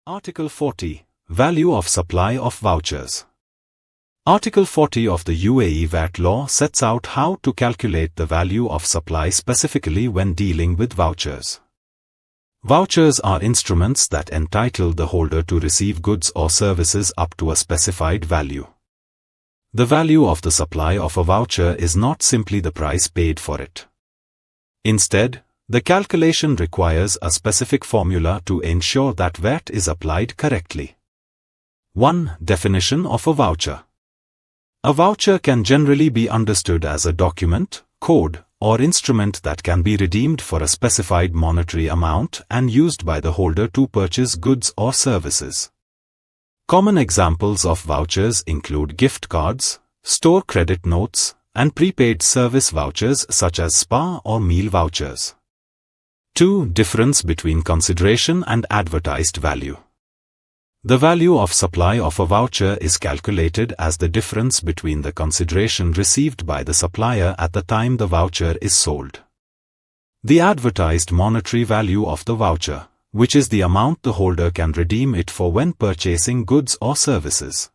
Article 40. Value of supply of vouchers. Article 40 of the UAE VAT law sets out how to calculate the value of supply specifically when dealing with vouchers. Vouchers are instruments that entitle the holder to receive goods or services up to a specified value. The value of the supply of a voucher is not simply the price paid for it. Instead, the calculation requires a specific formula to ensure that VAT is applied correctly. 1. Definition of a voucher. A voucher can generally be understood as a document, code, or instrument that can be redeemed for a specified monetary amount and used by the holder to purchase goods or services. Common examples of vouchers include gift cards, store credit notes, and prepaid service vouchers such as spa or meal vouchers. 2. Difference between consideration and advertised value. The value of supply of a voucher is calculated as the difference between the consideration received by the supplier at the time the voucher is sold. The advertised monetary value of the voucher, which is the amount the holder can redeem it for when purchasing goods or services.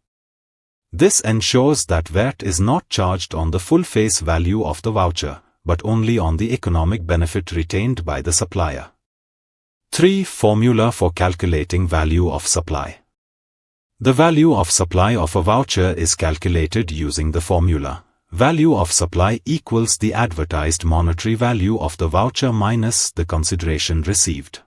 This ensures that VAT is not charged on the full face value of the voucher, but only on the economic benefit retained by the supplier. 3. Formula for calculating value of supply. The value of supply of a voucher is calculated using the formula. Value of supply equals the advertised monetary value of the voucher minus the consideration received.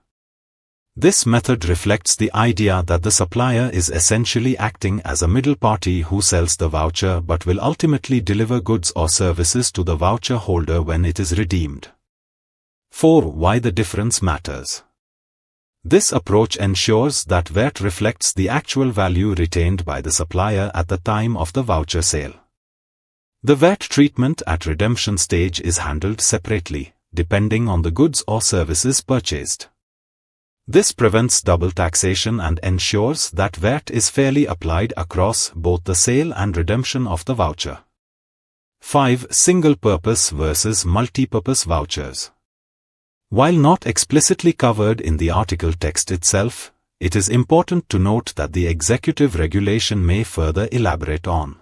This method reflects the idea that the supplier is essentially acting as a middle party who sells the voucher but will ultimately deliver goods or services to the voucher holder when it is redeemed. 4. Why the difference matters. This approach ensures that VAT reflects the actual value retained by the supplier at the time of the voucher sale. The VAT treatment at redemption stage is handled separately, depending on the goods or services purchased. This prevents double taxation and ensures that VAT is fairly applied across both the sale and redemption of the voucher. 5. Single-purpose versus multi-purpose vouchers. While not explicitly covered in the article text itself, it is important to note that the executive regulation may further elaborate on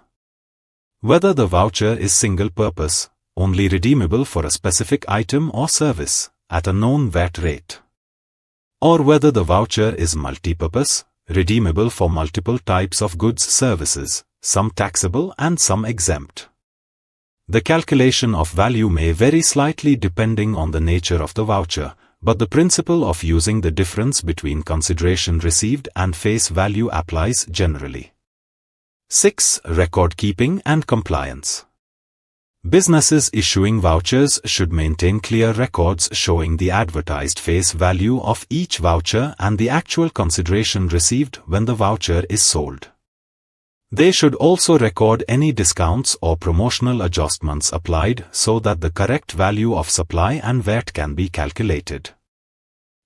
whether the voucher is single-purpose, only redeemable for a specific item or service, at a known VAT rate, or whether the voucher is multi-purpose, redeemable for multiple types of goods services, some taxable and some exempt. The calculation of value may vary slightly depending on the nature of the voucher, but the principle of using the difference between consideration received and face value applies generally. 6. Record keeping and compliance. Businesses issuing vouchers should maintain clear records showing the advertised face value of each voucher and the actual consideration received when the voucher is sold. They should also record any discounts or promotional adjustments applied so that the correct value of supply and VAT can be calculated.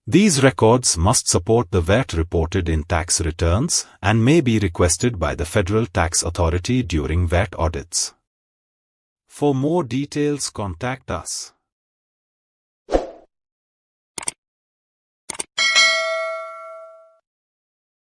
These records must support the VAT reported in tax returns and may be requested by the Federal Tax Authority during VAT audits. For more details, contact us.